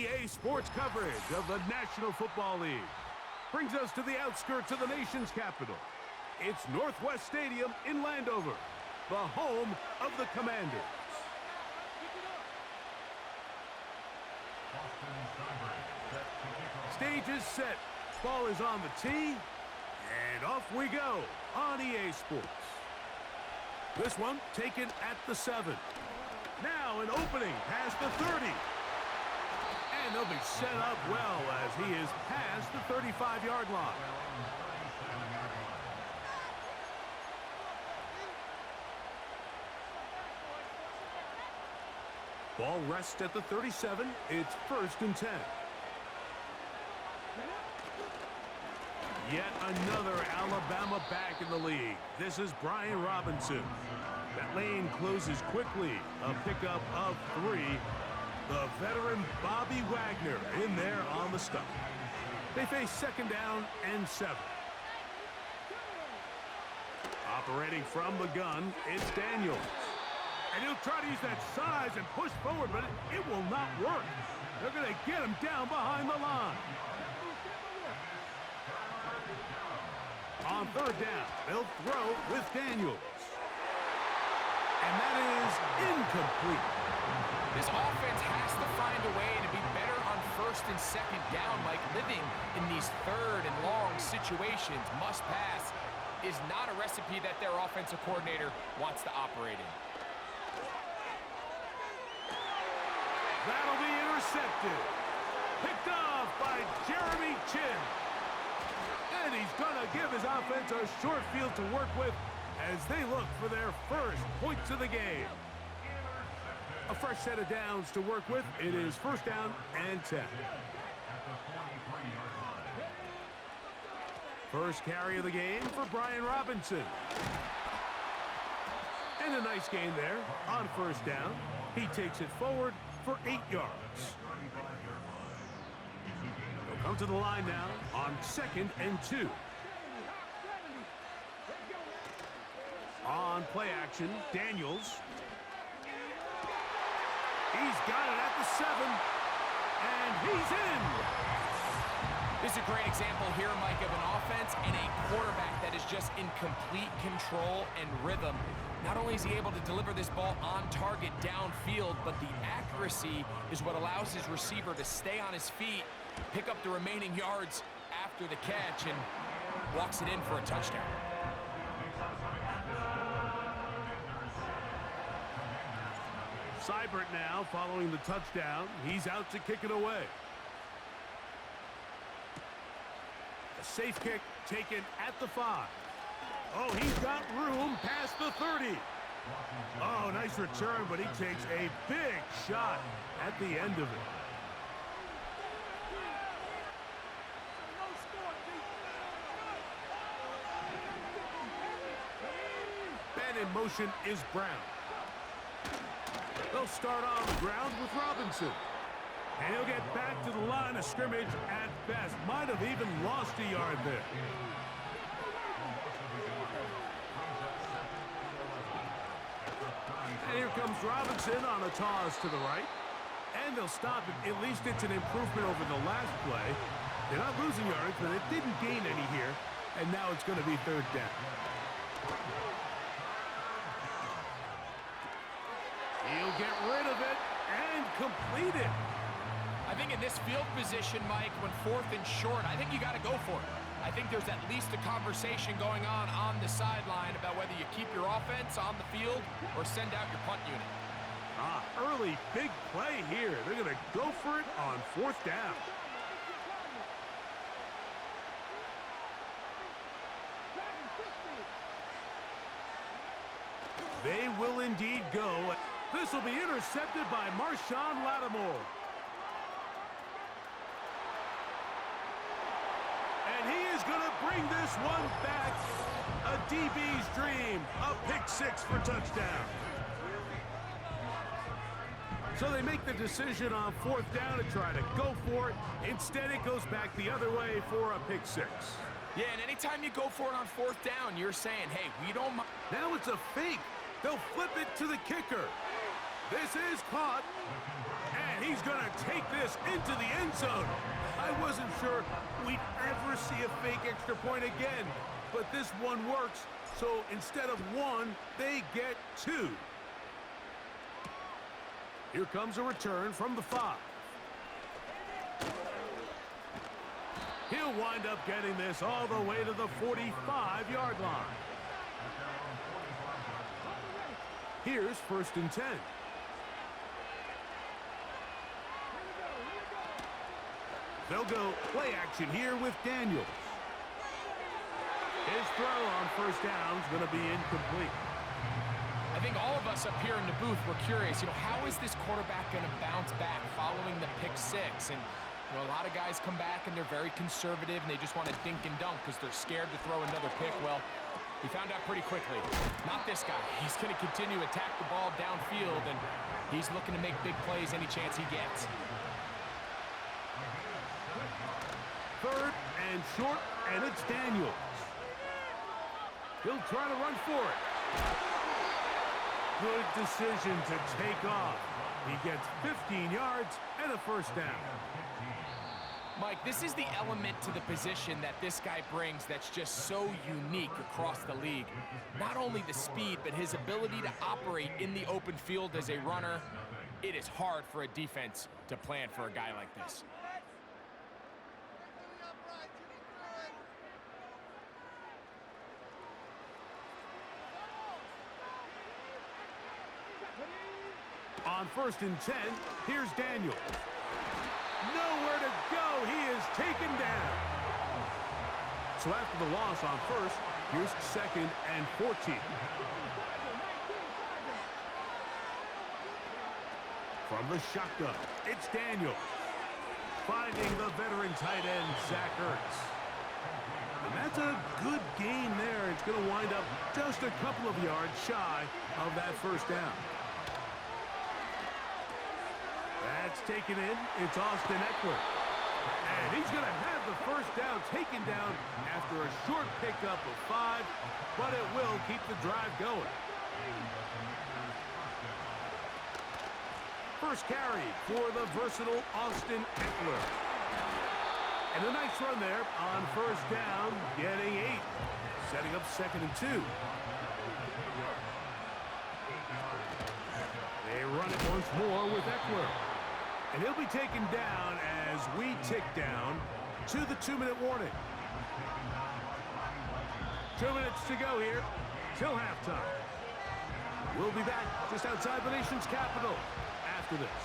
EA Sports coverage of the National Football League brings us to the outskirts of the nation's capital. It's Northwest Stadium in Landover, the home of the Commanders. Stage is set, ball is on the tee, and off we go on EA Sports. This one taken at the 7. Now an opening past the 30. And they'll be set up well as he is past the 35-yard line. Ball rests at the 37. It's 1st and 10. Yet another Alabama back in the league. This is Brian Robinson. That lane closes quickly. A pickup of 3. The veteran Bobby Wagner in there on the stop. They face 2nd down and 7. Operating from the gun, it's Daniels. And he'll try to use that size and push forward, but it will not work. They're going to get him down behind the line. On 3rd down, they'll throw with Daniels. And that is incomplete. This offense has to find a way to be better on 1st and 2nd down, like living in these 3rd and long situations. Must pass is not a recipe that their offensive coordinator wants to operate in. That'll be intercepted. Picked off by Jeremy Chin. And he's going to give his offense a short field to work with as they look for their first points of the game. A fresh set of downs to work with. It is 1st down and 10. First carry of the game for Brian Robinson. And a nice gain there on 1st down. He takes it forward for 8 yards. They'll come to the line now on 2nd and 2. On play action, Daniels. He's got it at the 7, and he's in. This is a great example here, Mike, of an offense and a quarterback that is just in complete control and rhythm. Not only is he able to deliver this ball on target downfield, but the accuracy is what allows his receiver to stay on his feet, pick up the remaining yards after the catch, and walks it in for a touchdown. Seibert now following the touchdown. He's out to kick it away. A safe kick taken at the 5. Oh, he's got room past the 30. Oh, nice return, but he takes a big shot at the end of it. And in motion is Brown. They'll start on the ground with Robinson. And he'll get back to the line of scrimmage at best. Might have even lost a yard there. And here comes Robinson on a toss to the right. And they'll stop it. At least it's an improvement over the last play. They're not losing yards, but it didn't gain any here. And now it's going to be 3rd down. He'll get rid of it and complete it. I think in this field position, Mike, when 4th and short, I think you got to go for it. I think there's at least a conversation going on the sideline about whether you keep your offense on the field or send out your punt unit. Early big play here. They're going to go for it on 4th down. They will indeed go. This will be intercepted by Marshawn Lattimore. And he is going to bring this one back. A DB's dream. A pick 6 for touchdown. So they make the decision on 4th down to try to go for it. Instead, it goes back the other way for a pick 6. Yeah, and anytime you go for it on 4th down, you're saying, hey, we don't mind. Now it's a fake. They'll flip it to the kicker. This is caught. And He's going to take this into the end zone. I wasn't sure we'd ever see a fake extra point again, but this one works. So instead of one, they get two. Here comes a return from the 5. He'll wind up getting this all the way to the 45-yard line. Here's 1st and 10. They'll go play action here with Daniels. His throw on 1st down is going to be incomplete. I think all of us up here in the booth were curious, how is this quarterback going to bounce back following the pick 6? And a lot of guys come back and they're very conservative and they just want to dink and dunk because they're scared to throw another pick. Well, he found out pretty quickly. Not this guy. He's going to continue to attack the ball downfield, and he's looking to make big plays any chance he gets. 3rd and short, and it's Daniels. He'll try to run for it. Good decision to take off. He gets 15 yards and a 1st down. Mike, this is the element to the position that this guy brings that's just so unique across the league. Not only the speed, but his ability to operate in the open field as a runner. It is hard for a defense to plan for a guy like this. On 1st and 10, here's Daniels. Nowhere to go. He is taken down. So after the loss on 1st, here's 2nd and 14. From the shotgun, it's Daniels. Finding the veteran tight end, Zach Ertz. And that's a good gain there. It's going to wind up just a couple of yards shy of that 1st down. That's taken in. It's Austin Eckler. And he's going to have the 1st down taken down after a short pickup of 5, but it will keep the drive going. First carry for the versatile Austin Eckler. And a nice run there on 1st down, getting 8. Setting up 2nd and 2. They run it once more with Eckler. And he'll be taken down as we tick down to the 2-minute warning. 2 minutes to go here till halftime. We'll be back just outside the nation's capital after this.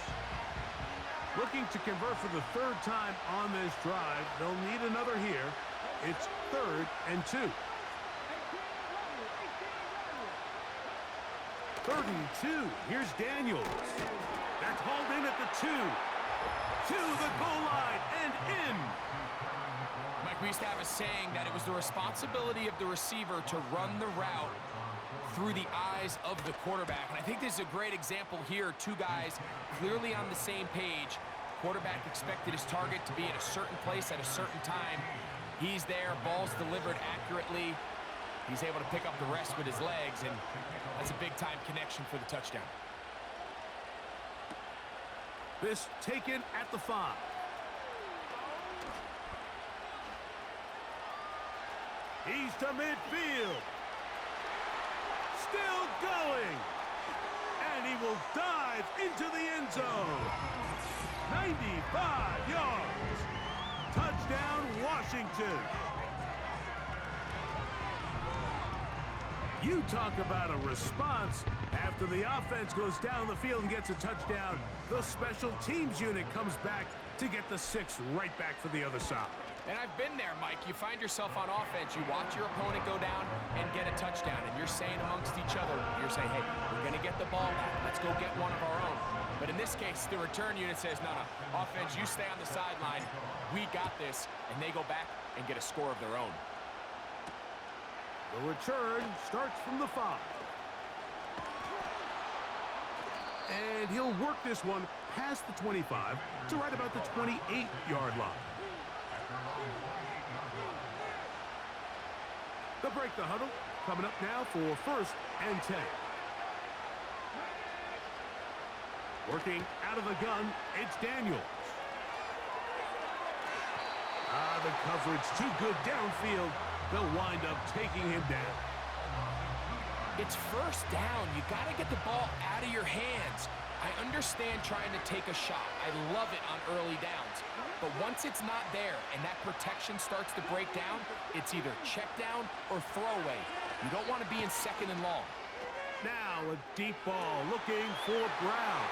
Looking to convert for the 3rd time on this drive. They'll need another here. It's 3rd and 2. 3rd and 2. Here's Daniels. That's hauled in at the 2. To the goal line and in. Mike, we used to have a saying that it was the responsibility of the receiver to run the route through the eyes of the quarterback. And I think this is a great example here. 2 guys clearly on the same page. Quarterback expected his target to be at a certain place at a certain time. He's there, ball's delivered accurately. He's able to pick up the rest with his legs, and that's a big-time connection for the touchdown. This taken at the 5. He's to midfield. Still going. And he will dive into the end zone. 95 yards. Touchdown, Washington. You talk about a response. After the offense goes down the field and gets a touchdown, the special teams unit comes back to get the 6 right back for the other side. And I've been there, Mike. You find yourself on offense, you watch your opponent go down and get a touchdown, and you're saying amongst each other, you're saying, hey, we're going to get the ball back. Let's go get one of our own. But in this case, the return unit says, no, offense, you stay on the sideline. We got this. And they go back and get a score of their own. The return starts from the 5. And he'll work this one past the 25 to right about the 28-yard line. They'll break the huddle. Coming up now for 1st and 10. Working out of the gun, it's Daniels. The coverage too good downfield. They'll wind up taking him down. It's first down. You got to get the ball out of your hands. I understand trying to take a shot. I love it on early downs. But once it's not there and that protection starts to break down, it's either check down or throwaway. You don't want to be in second and long. Now a deep ball looking for Brown.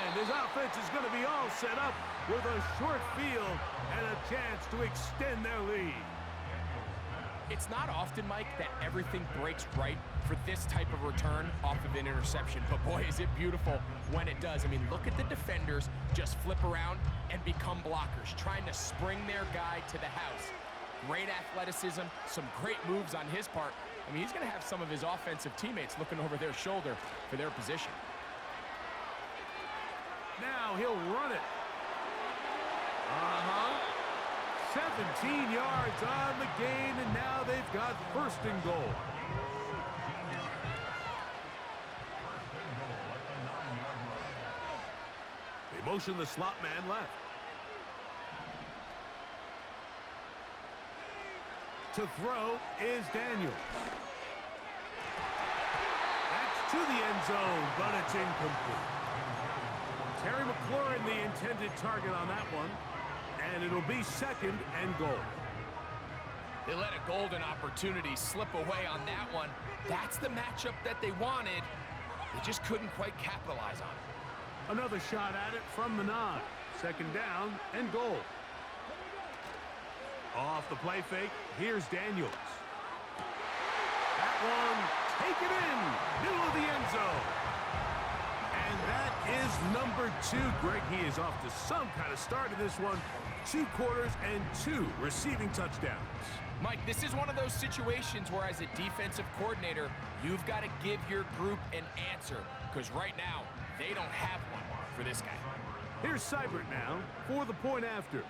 And his offense is going to be all set up with a short field and a chance to extend their lead. It's not often, Mike, that everything breaks right for this type of return off of an interception. But boy, is it beautiful when it does. I mean, look at the defenders just flip around and become blockers, trying to spring their guy to the house. Great athleticism, some great moves on his part. I mean, he's going to have some of his offensive teammates looking over their shoulder for their position. Now he'll run it. 17 yards on the gain, and now they've got first and goal. They motion the slot man left. To throw is Daniels. That's to the end zone, but it's incomplete. Terry McLaurin, the intended target on that one. And it'll be second and goal. They let a golden opportunity slip away on that one. That's the matchup that they wanted. They just couldn't quite capitalize on it. Another shot at it from the 9. Second down and goal. Off the play fake, here's Daniels. That one, take it in, middle of the end zone. And that is number 2. Greg, he is off to some kind of start in this one. 2 quarters and 2 receiving touchdowns. Mike, this is one of those situations where as a defensive coordinator, you've got to give your group an answer. Because right now, they don't have one for this guy. Here's Seibert now for the point after.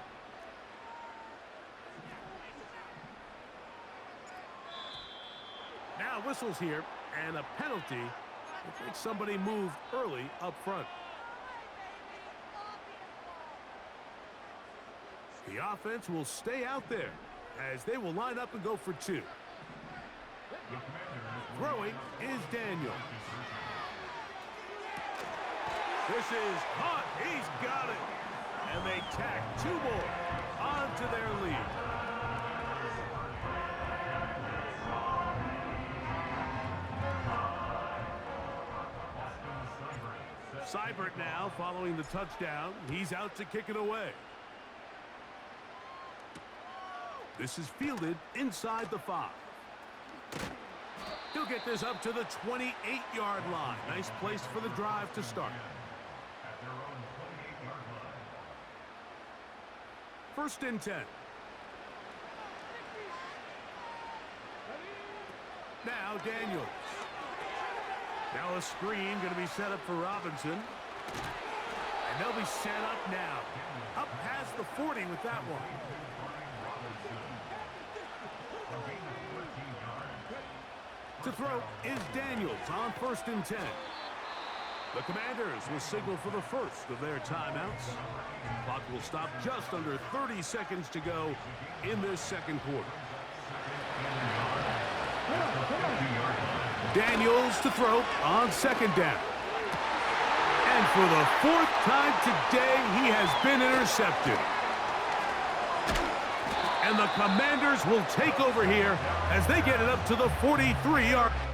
Now whistles here, and a penalty. I think somebody moved early up front. The offense will stay out there as they will line up and go for 2. Throwing is Daniel. This is caught. He's got it. And they tack 2 more onto their lead. Seibert now following the touchdown. He's out to kick it away. This is fielded inside the 5. He'll get this up to the 28-yard line. Nice place for the drive to start. First and 10. Now Daniels. Now a screen going to be set up for Robinson. And they'll be set up now. Up past the 40 with that one. To throw is Daniels on first and 10. The Commanders will signal for the first of their timeouts. Clock will stop just under 30 seconds to go in this second quarter. Daniels to throw on second down. And for the 4th time today, he has been intercepted. And the Commanders will take over here as they get it up to the 43-yard line.